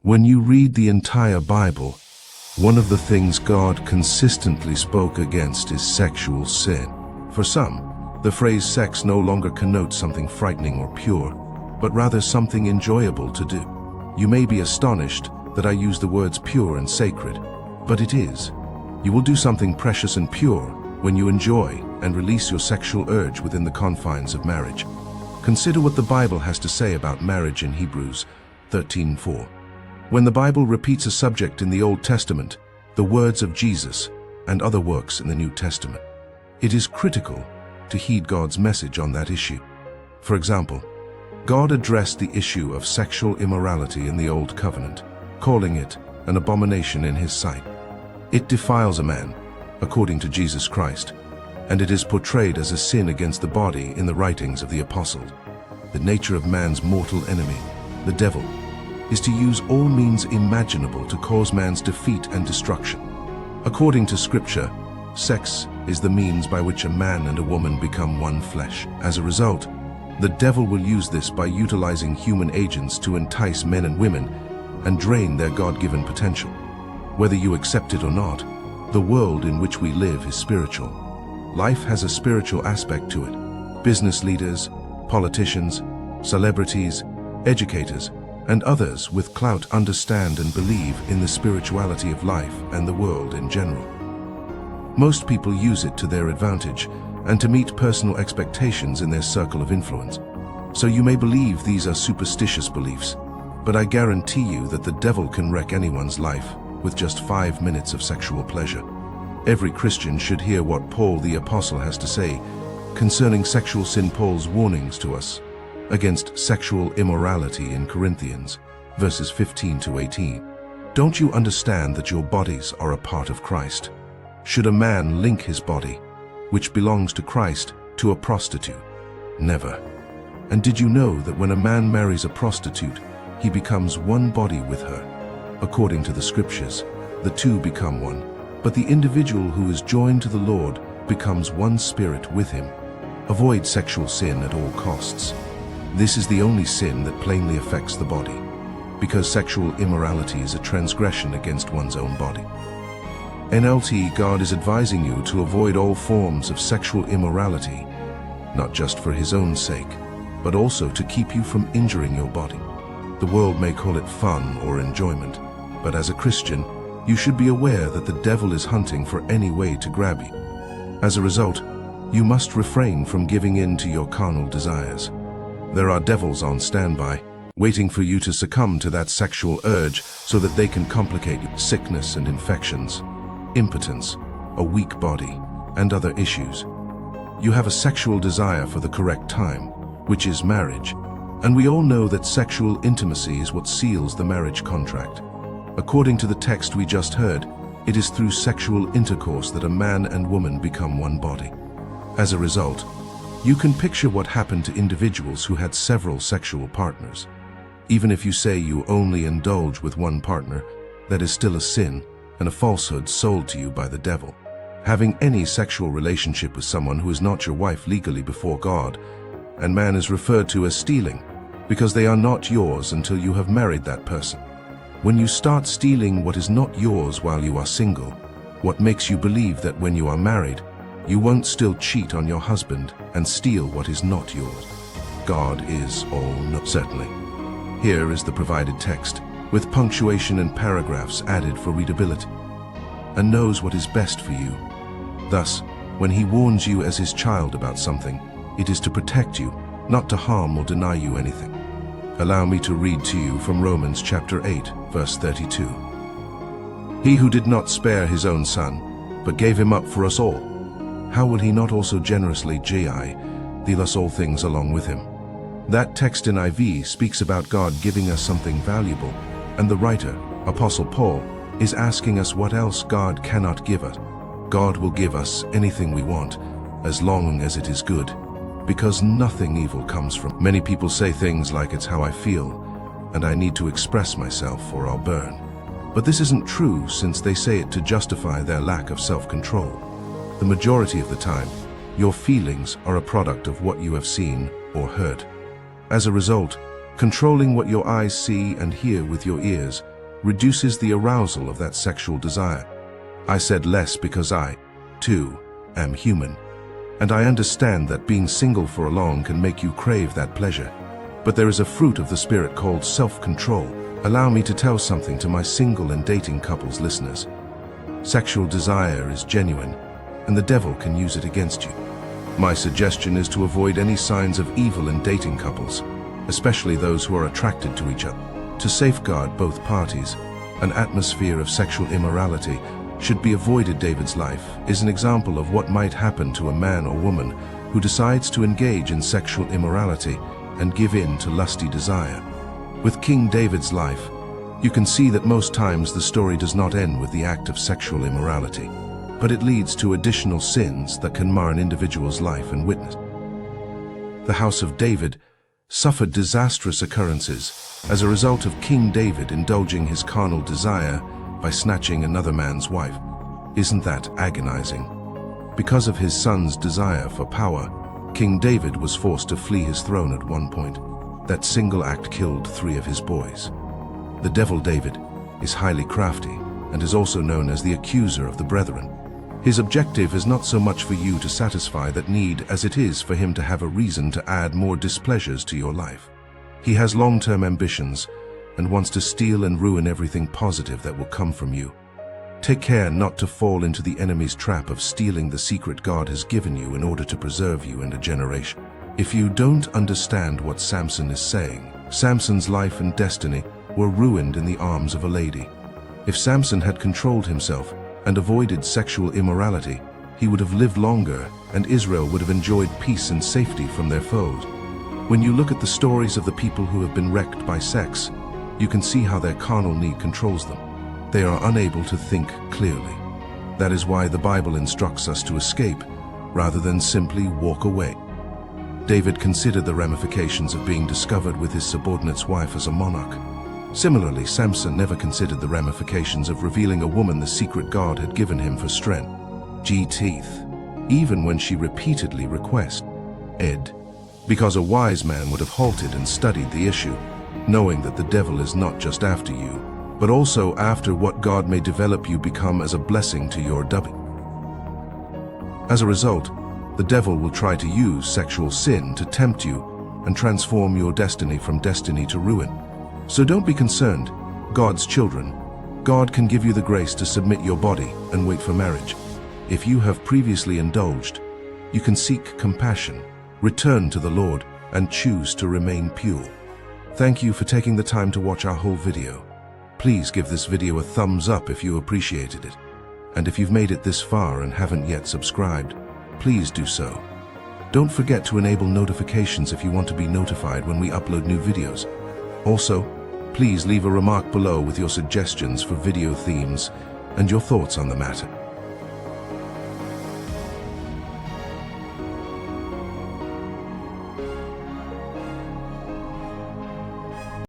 When you read the entire Bible, one of the things God consistently spoke against is sexual sin. For some, the phrase sex no longer connotes something frightening or pure, but rather something enjoyable to do. You may be astonished that I use the words pure and sacred, but it is. You will do something precious and pure when you enjoy and release your sexual urge within the confines of marriage. Consider what the Bible has to say about marriage in Hebrews 13:4. When the Bible repeats a subject in the Old Testament, the words of Jesus, and other works in the New Testament, it is critical to heed God's message on that issue. For example, God addressed the issue of sexual immorality in the Old Covenant, calling it an abomination in His sight. It defiles a man, according to Jesus Christ, and it is portrayed as a sin against the body in the writings of the apostles. The nature of man's mortal enemy, the devil, is to use all means imaginable to cause man's defeat and destruction. According to Scripture, sex is the means by which a man and a woman become one flesh. As a result, the devil will use this by utilizing human agents to entice men and women and drain their God-given potential. Whether you accept it or not, the world in which we live is spiritual. Life has a spiritual aspect to it. Business leaders, politicians, celebrities, educators, and others with clout understand and believe in the spirituality of life and the world in general. Most people use it to their advantage and to meet personal expectations in their circle of influence. So you may believe these are superstitious beliefs, but I guarantee you that the devil can wreck anyone's life with just 5 minutes of sexual pleasure. Every Christian should hear what Paul the Apostle has to say concerning sexual sin. Paul's warnings to us against sexual immorality in Corinthians, verses 15 to 18. Don't you understand that your bodies are a part of Christ? Should a man link his body, which belongs to Christ, to a prostitute? Never. And did you know that when a man marries a prostitute, he becomes one body with her? According to the Scriptures, the two become one, but the individual who is joined to the Lord becomes one spirit with Him. Avoid sexual sin at all costs. This is the only sin that plainly affects the body, because sexual immorality is a transgression against one's own body. NLT, God is advising you to avoid all forms of sexual immorality, not just for His own sake, but also to keep you from injuring your body. The world may call it fun or enjoyment, but as a Christian, you should be aware that the devil is hunting for any way to grab you. As a result, you must refrain from giving in to your carnal desires. There are devils on standby, waiting for you to succumb to that sexual urge so that they can complicate sickness and infections, impotence, a weak body, and other issues. You have a sexual desire for the correct time, which is marriage, and we all know that sexual intimacy is what seals the marriage contract. According to the text we just heard, it is through sexual intercourse that a man and woman become one body. As a result, you can picture what happened to individuals who had several sexual partners. Even if you say you only indulge with one partner, that is still a sin and a falsehood sold to you by the devil. Having any sexual relationship with someone who is not your wife legally before God and man is referred to as stealing, because they are not yours until you have married that person. When you start stealing what is not yours while you are single, what makes you believe that when you are married, you won't still cheat on your husband and steal what is not yours? God is all certainly. Here is the provided text, with punctuation and paragraphs added for readability, and knows what is best for you. Thus, when He warns you as His child about something, it is to protect you, not to harm or deny you anything. Allow me to read to you from Romans chapter 8, verse 32. He who did not spare His own Son, but gave Him up for us all, how will He not also generously deal us all things along with Him? That text in IV speaks about God giving us something valuable, and the writer, Apostle Paul, is asking us what else God cannot give us. God will give us anything we want, as long as it is good, because nothing evil comes from. Many people say things like it's how I feel, and I need to express myself or I'll burn. But this isn't true, since they say it to justify their lack of self-control. The majority of the time, your feelings are a product of what you have seen or heard. As a result, controlling what your eyes see and hear with your ears reduces the arousal of that sexual desire. I said less because I, too, am human, and I understand that being single for a long can make you crave that pleasure. But there is a fruit of the Spirit called self-control. Allow me to tell something to my single and dating couples listeners. Sexual desire is genuine, and the devil can use it against you. My suggestion is to avoid any signs of evil in dating couples, especially those who are attracted to each other. To safeguard both parties, an atmosphere of sexual immorality should be avoided. David's life is an example of what might happen to a man or woman who decides to engage in sexual immorality and give in to lusty desire. With King David's life, you can see that most times the story does not end with the act of sexual immorality, but it leads to additional sins that can mar an individual's life and witness. The house of David suffered disastrous occurrences as a result of King David indulging his carnal desire by snatching another man's wife. Isn't that agonizing? Because of his son's desire for power, King David was forced to flee his throne at one point. That single act killed 3 of his boys. The devil David is highly crafty and is also known as the accuser of the brethren. His objective is not so much for you to satisfy that need as it is for him to have a reason to add more displeasures to your life. He has long-term ambitions and wants to steal and ruin everything positive that will come from you. Take care not to fall into the enemy's trap of stealing the secret God has given you in order to preserve you and a generation. If you don't understand what Samson is saying, Samson's life and destiny were ruined in the arms of a lady. If Samson had controlled himself and avoided sexual immorality, he would have lived longer and Israel would have enjoyed peace and safety from their foes. When you look at the stories of the people who have been wrecked by sex, you can see how their carnal need controls them. They are unable to think clearly. That is why the Bible instructs us to escape rather than simply walk away. David considered the ramifications of being discovered with his subordinate's wife as a monarch. Similarly, Samson never considered the ramifications of revealing a woman the secret God had given him for strength. Teeth. Even when she repeatedly requested, because a wise man would have halted and studied the issue, knowing that the devil is not just after you, but also after what God may develop you become as a blessing to your dubbing. As a result, the devil will try to use sexual sin to tempt you and transform your destiny from destiny to ruin. So don't be concerned, God's children. God can give you the grace to submit your body and wait for marriage. If you have previously indulged, you can seek compassion, return to the Lord, and choose to remain pure. Thank you for taking the time to watch our whole video. Please give this video a thumbs up if you appreciated it. And if you've made it this far and haven't yet subscribed, please do so. Don't forget to enable notifications if you want to be notified when we upload new videos. Also, please leave a remark below with your suggestions for video themes and your thoughts on the matter.